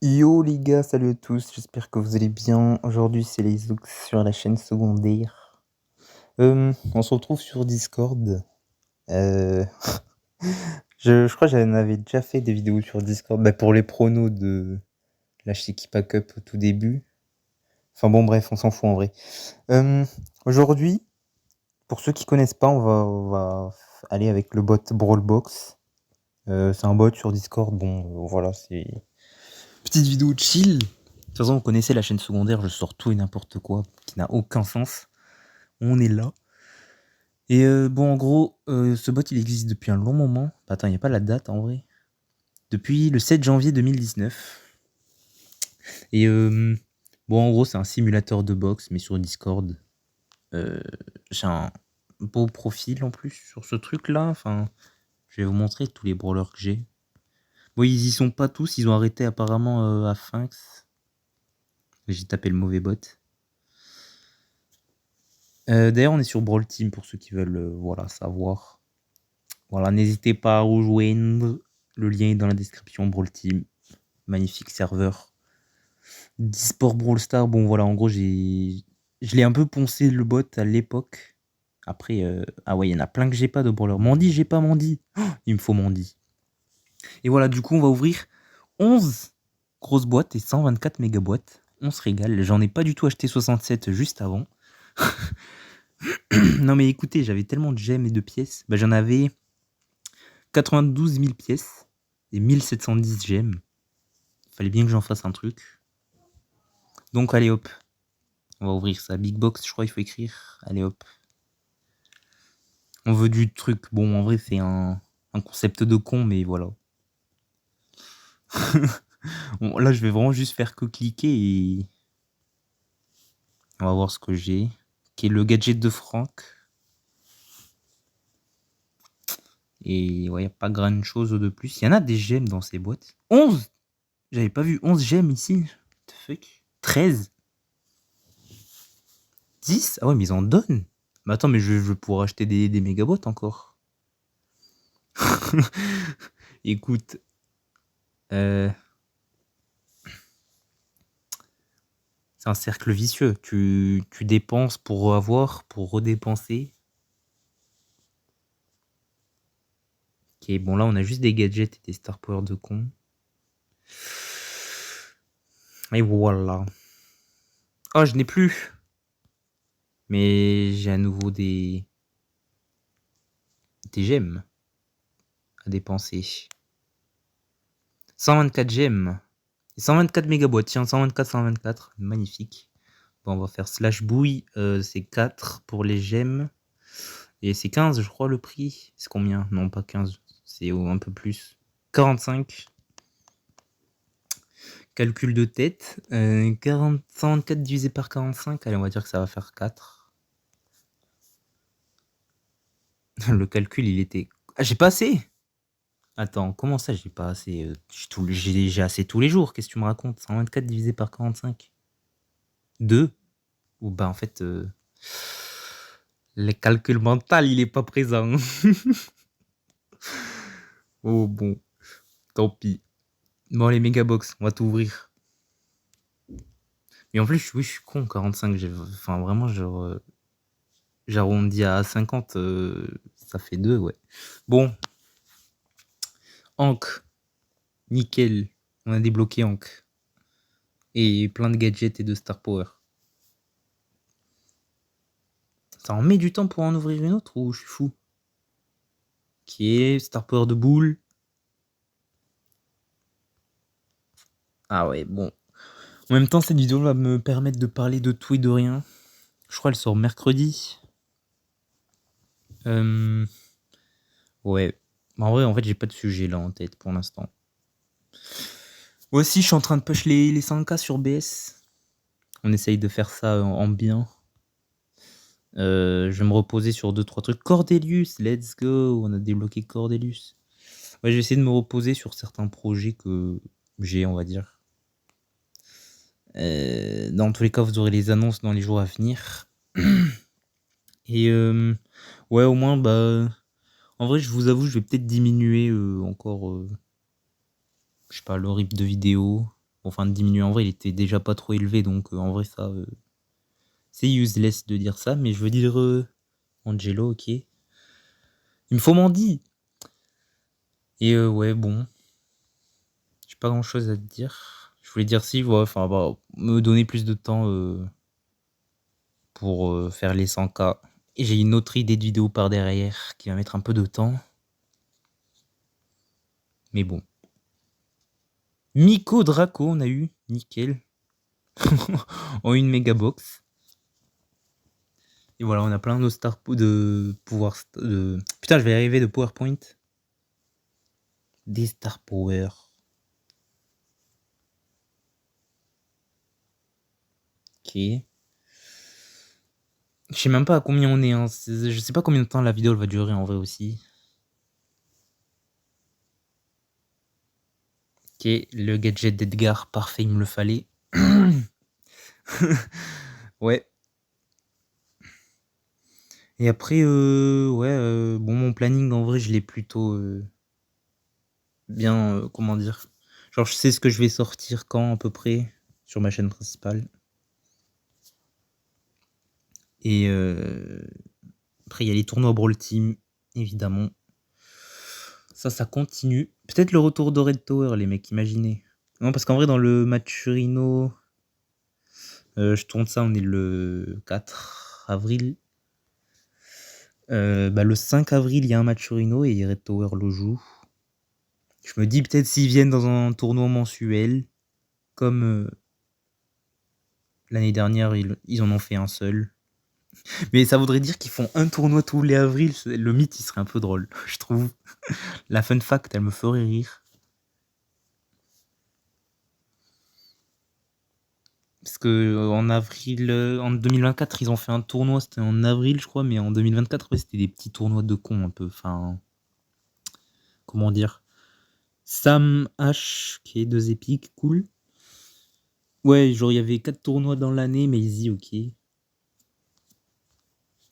Yo les gars, salut à tous, j'espère que vous allez bien. Aujourd'hui c'est les Zooks sur la chaîne secondaire. On se retrouve sur Discord. Euh, je crois que j'en avais déjà fait des vidéos sur Discord pour les pronos de la Chiquipa Cup au tout début. Enfin bon bref, on s'en fout en vrai. Aujourd'hui, pour ceux qui connaissent pas, on va aller avec le bot Brawlbox. C'est un bot sur Discord, bon voilà, c'est petite vidéo chill. De toute façon, vous connaissez la chaîne secondaire, je sors tout et n'importe quoi qui n'a aucun sens. On est là. Et bon, en gros, ce bot il existe depuis un long moment. Attends, il n'y a pas la date en vrai. Depuis le 7 janvier 2019. Et bon, en gros, c'est un simulateur de boxe, mais sur Discord. J'ai un beau profil en plus sur ce truc-là. Enfin, je vais vous montrer tous les brawlers que j'ai. Bon, ils y sont pas tous, ils ont arrêté apparemment à Finx. J'ai tapé le mauvais bot. D'ailleurs, on est sur Brawl Team pour ceux qui veulent voilà, savoir. Voilà, n'hésitez pas à rejoindre. Le lien est dans la description. Brawl Team, magnifique serveur. Disport Brawl Star, bon voilà, en gros, je l'ai un peu poncé le bot à l'époque. Après, ah ouais, il y en a plein que j'ai pas de brawler. Mandy, j'ai pas Mandy. Oh, il me faut Mandy. Et voilà, du coup, on va ouvrir 11 grosses boîtes et 124 méga boîtes. On se régale. J'en ai pas du tout acheté 67 juste avant. Non mais écoutez, j'avais tellement de gemmes et de pièces. J'en avais 92 000 pièces et 1710 gemmes. Fallait bien que j'en fasse un truc. Donc allez hop. On va ouvrir ça. Big box, je crois il faut écrire. Allez hop. On veut du truc. Bon, en vrai, c'est un concept de con, mais voilà. Bon, là, je vais vraiment juste faire que cliquer et... On va voir ce que j'ai. Qui est le gadget de Franck. Et ouais, y a pas grand chose de plus. Il y en a des gemmes dans ces boîtes. 11. J'avais pas vu 11 gemmes ici. What the fuck. 13. 10. Ah ouais, mais ils en donnent. Mais attends, mais je vais pouvoir acheter des mégabots encore. Écoute. C'est un cercle vicieux. Tu dépenses pour avoir, pour redépenser. Ok, bon là on a juste des gadgets et des star power de con. Et voilà. Oh, je n'ai plus. Mais j'ai à nouveau des gemmes à dépenser. 124 gemmes. Et 124 mégabots. Tiens, 124, 124. Magnifique. Bon, on va faire slash bouille. C'est 4 pour les gemmes. Et c'est 15, je crois, le prix. C'est combien? Non, pas 15. C'est un peu plus. 45. Calcul de tête. 124 divisé par 45. Allez, on va dire que ça va faire 4. Le calcul, il était... Ah, j'ai pas assez. Attends, comment ça, j'ai pas assez? J'ai assez tous les jours. Qu'est-ce que tu me racontes? 124 divisé par 45. 2. Ou en fait... Le calcul mental, il est pas présent. Oh bon. Tant pis. Bon, les mégabox, on va tout ouvrir. Mais en plus, oui, je suis con, 45. Enfin, vraiment, genre... J'arrondis à 50, ça fait 2, ouais. Bon. Ankh. Nickel. On a débloqué Ankh. Et plein de gadgets et de star power. Ça en met du temps pour en ouvrir une autre ou je suis fou? Qui est star power de boule. Ah ouais, bon. En même temps, cette vidéo va me permettre de parler de tout et de rien. Je crois qu'elle sort mercredi. Ouais. En vrai, en fait, j'ai pas de sujet là en tête pour l'instant. Aussi, je suis en train de push les 100K sur BS. On essaye de faire ça en bien. Je vais me reposer sur 2-3 trucs. Cordelius, let's go. On a débloqué Cordelius. Ouais, je vais essayer de me reposer sur certains projets que j'ai, on va dire. Dans tous les cas, vous aurez les annonces dans les jours à venir. Et ouais, au moins, en vrai, je vous avoue, je vais peut-être diminuer encore, je sais pas, le rythme de vidéo. Enfin, diminuer en vrai, il était déjà pas trop élevé, donc en vrai, ça, c'est useless de dire ça, mais je veux dire Angelo, ok. Il me faut Mandy. Et ouais, bon, j'ai pas grand chose à te dire. Je voulais dire si, ouais, enfin, bah, me donner plus de temps pour faire les 100K. Et j'ai une autre idée de vidéo par derrière qui va mettre un peu de temps. Mais bon. Miko Draco, on a eu. Nickel. En une méga box. Et voilà, on a plein de stars de pouvoir. Putain, je vais arriver de PowerPoint. Des star power. Ok. Je sais même pas à combien on est. Hein. Je sais pas combien de temps la vidéo elle va durer en vrai aussi. Ok, le gadget d'Edgar, parfait, il me le fallait. Ouais. Et après, ouais, bon, mon planning en vrai, je l'ai plutôt bien, comment dire. Genre, je sais ce que je vais sortir quand à peu près sur ma chaîne principale. Et après, il y a les tournois Brawl Team, évidemment. Ça continue. Peut-être le retour de Red Tower, les mecs, imaginez. Non, parce qu'en vrai, dans le match Rhino, je tourne ça, on est le 4 avril. Bah, le 5 avril, il y a un match Rhino et Red Tower le joue. Je me dis peut-être s'ils viennent dans un tournoi mensuel, comme l'année dernière, ils en ont fait un seul. Mais ça voudrait dire qu'ils font un tournoi tous les avrils. Le mythe, il serait un peu drôle, je trouve. La fun fact, elle me ferait rire. Parce que en avril, en 2024, ils ont fait un tournoi, c'était en avril, je crois, mais en 2024, ouais, c'était des petits tournois de cons un peu. Enfin, comment dire. Sam H, qui est 2 épiques, cool. Ouais, genre il y avait 4 tournois dans l'année, mais easy, ok.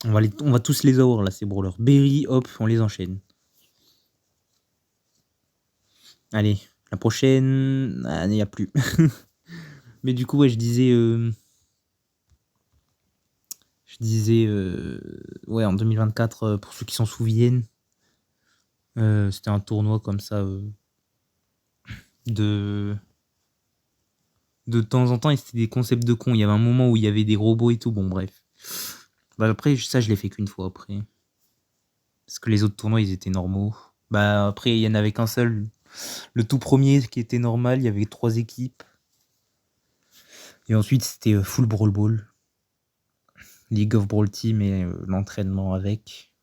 On va tous les avoir là, ces brawlers. Berry, hop, on les enchaîne. Allez, la prochaine. Ah, il n'y a plus. Mais du coup, ouais, je disais. Ouais, en 2024, pour ceux qui s'en souviennent, c'était un tournoi comme ça de. De temps en temps, et c'était des concepts de cons. Il y avait un moment où il y avait des robots et tout. Bon, bref. Bah, après, ça, je l'ai fait qu'une fois après. Parce que les autres tournois, ils étaient normaux. Bah, après, il y en avait qu'un seul. Le tout premier qui était normal, il y avait 3 équipes. Et ensuite, c'était full Brawl Ball. League of Brawl Team et l'entraînement avec.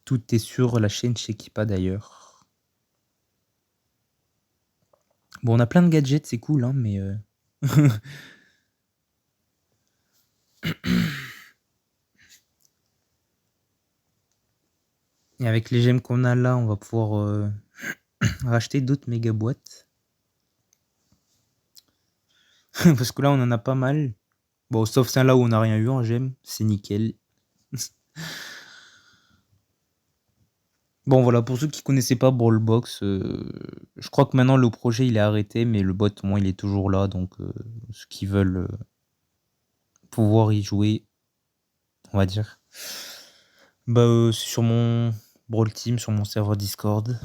Tout est sur la chaîne Shekipa d'ailleurs. Bon, on a plein de gadgets, c'est cool, hein, mais... Et avec les gemmes qu'on a là, on va pouvoir racheter d'autres méga boîtes. Parce que là, on en a pas mal. Bon, sauf celle-là où on n'a rien eu en gemme, c'est nickel. Bon, voilà, pour ceux qui connaissaient pas Brawlbox, je crois que maintenant le projet il est arrêté, mais le bot, moi, il est toujours là, donc ceux qui veulent pouvoir y jouer, on va dire. Bah, c'est sur mon Brawl Team, sur mon serveur Discord.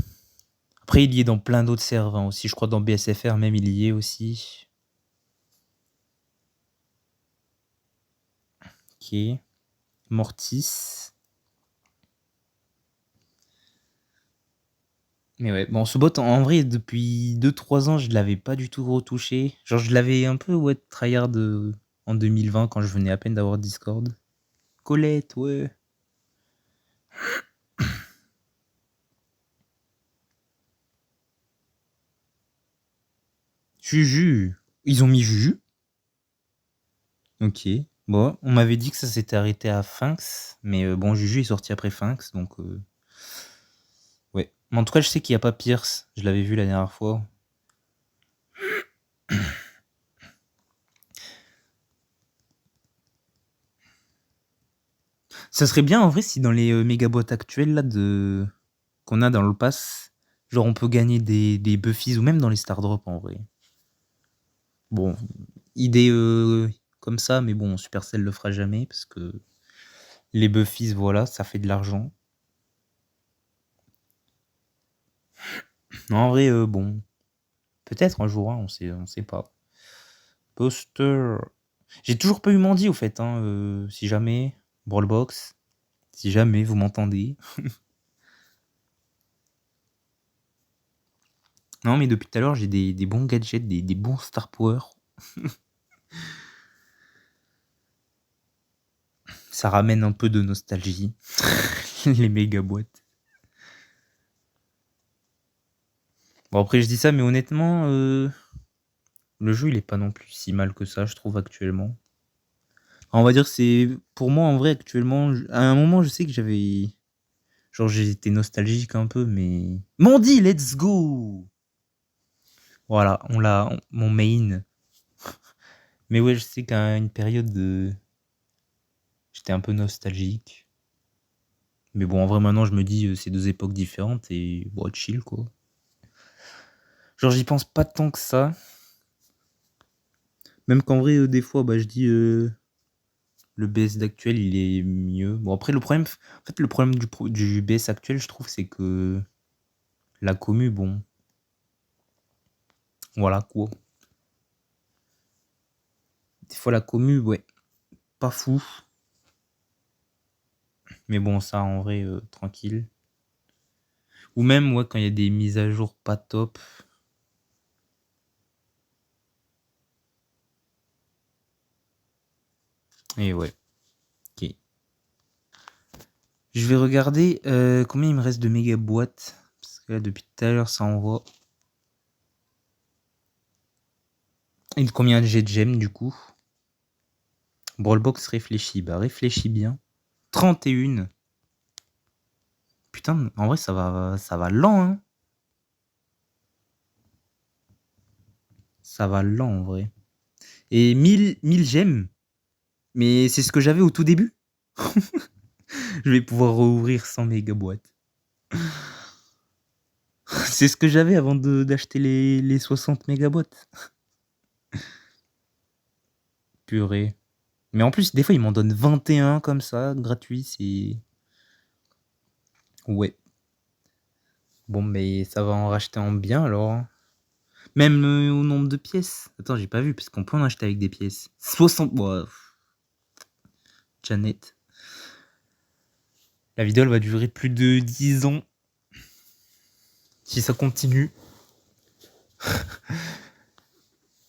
Après, il y est dans plein d'autres serveurs aussi, je crois dans BSFR même, il y est aussi. Ok. Mortis. Mais ouais, bon, ce bot, en vrai, depuis 2-3 ans, je l'avais pas du tout retouché. Genre, je l'avais un peu, ouais, tryhard en 2020, quand je venais à peine d'avoir Discord. Colette, ouais. Juju. Ils ont mis Juju. Ok. Bon, on m'avait dit que ça s'était arrêté à Finks. Mais bon, Juju est sorti après Finks, donc... ouais. Mais en tout cas, je sais qu'il n'y a pas Pierce. Je l'avais vu la dernière fois. Ça serait bien, en vrai, si dans les méga boîtes actuelles, là, qu'on a dans le pass, Genre, on peut gagner des Buffies ou même dans les Star Drop en vrai. Bon, idée comme ça, mais bon, Supercell le fera jamais parce que les Buffies, voilà, ça fait de l'argent. Non, en vrai, bon, peut-être un jour, hein, on sait pas. Poster. J'ai toujours pas eu Mandy au fait, hein, si jamais. Brawlbox, si jamais vous m'entendez. Non, mais depuis tout à l'heure, j'ai des bons gadgets, des bons Star Power. Ça ramène un peu de nostalgie. Les méga boîtes. Bon, après, je dis ça, mais honnêtement, le jeu, il est pas non plus si mal que ça, je trouve, actuellement. On va dire que c'est. Pour moi, en vrai, actuellement, à un moment, je sais que j'avais. Genre, j'étais nostalgique un peu, mais. Mandy, let's go! Voilà, mon main. Mais ouais, je sais qu'à une période, j'étais un peu nostalgique. Mais bon, en vrai, maintenant, je me dis, c'est deux époques différentes et bon, chill, quoi. Genre, j'y pense pas tant que ça. Même qu'en vrai, des fois, bah, je dis, le BS d'actuel, il est mieux. Bon, après, en fait, le problème du BS actuel, je trouve, c'est que la commu, bon, voilà, quoi. Des fois, la commu, ouais, pas fou. Mais bon, ça, en vrai, tranquille. Ou même, ouais, quand il y a des mises à jour pas top. Et ouais, ok. Je vais regarder combien il me reste de méga boîtes. Parce que là, depuis tout à l'heure, ça envoie. Et combien j'ai de gemmes, du coup? Brawlbox réfléchit. Bah, réfléchis bien. 31. Putain, en vrai, ça va lent, hein. Ça va lent, en vrai. Et 1000 gemmes. Mais c'est ce que j'avais au tout début. Je vais pouvoir rouvrir 100 méga boîtes. C'est ce que j'avais avant d'acheter les 60 méga boîtes. Purée. Mais en plus, des fois, ils m'en donnent 21 comme ça, gratuit. C'est. Ouais. Bon, mais ça va en racheter en bien alors, hein. Même au nombre de pièces. Attends, j'ai pas vu, parce qu'on peut en acheter avec des pièces. 60. Wow. Janet. La vidéo, elle va durer plus de 10 ans. Si ça continue.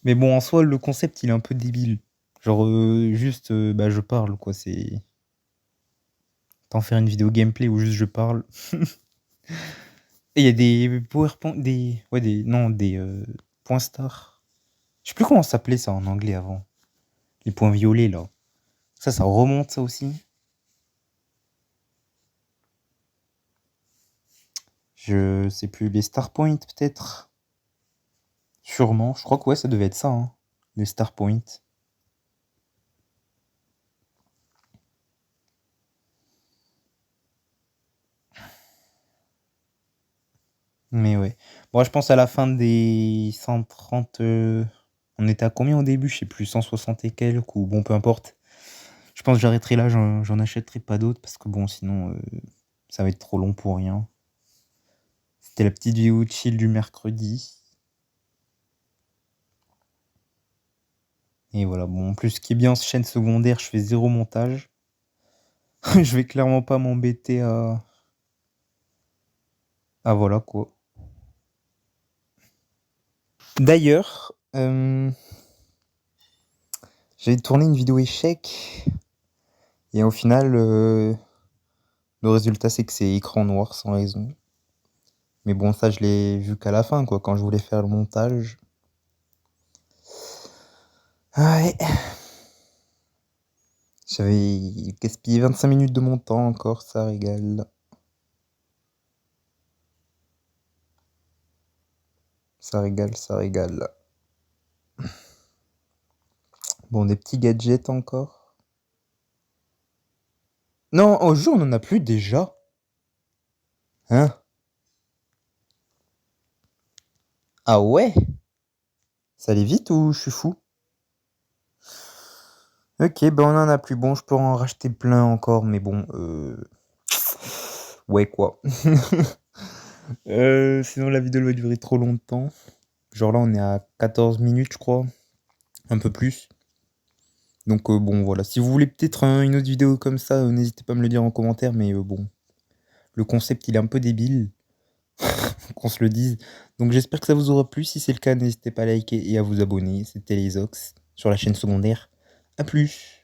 Mais bon, en soi, le concept, il est un peu débile. Genre, juste, bah, je parle, quoi. C'est. T'en faire une vidéo gameplay où juste je parle. Et il y a des PowerPoint. Des. Ouais, des. Non, des points stars. Je sais plus comment ça s'appelait ça en anglais avant. Les points violets, là. Ça remonte, ça aussi. Je sais plus. Les star points, peut-être. Sûrement. Je crois que ouais, ça devait être ça, hein. Les star points. Mais ouais. Bon, je pense à la fin des 130. On était à combien au début? Je sais plus, 160 et quelques, ou bon, peu importe. Je pense que j'arrêterai là, j'en achèterai pas d'autres, parce que bon, sinon, ça va être trop long pour rien. C'était la petite vidéo chill du mercredi. Et voilà, bon, en plus, ce qui est bien, cette chaîne secondaire, je fais zéro montage. Je vais clairement pas m'embêter à. Ah, voilà, quoi. D'ailleurs, j'ai tourné une vidéo échec. Et au final, le résultat, c'est que c'est écran noir sans raison. Mais bon, ça, je l'ai vu qu'à la fin, quoi, quand je voulais faire le montage. Ouais. J'avais gaspillé 25 minutes de mon temps encore, ça régale. Ça régale, ça régale. Bon, des petits gadgets encore. Non, au jeu, on en a plus déjà. Hein? Ah ouais? Ça allait vite ou je suis fou? OK, ben, on en a plus. Bon, je peux en racheter plein encore, mais bon, ouais, quoi. Sinon la vidéo elle va durer trop longtemps. Genre là, on est à 14 minutes, je crois, un peu plus. Donc bon, voilà. Si vous voulez peut-être une autre vidéo comme ça, n'hésitez pas à me le dire en commentaire, mais bon, le concept, il est un peu débile, qu'on se le dise. Donc j'espère que ça vous aura plu. Si c'est le cas, n'hésitez pas à liker et à vous abonner. C'était les Ox sur la chaîne secondaire. À plus!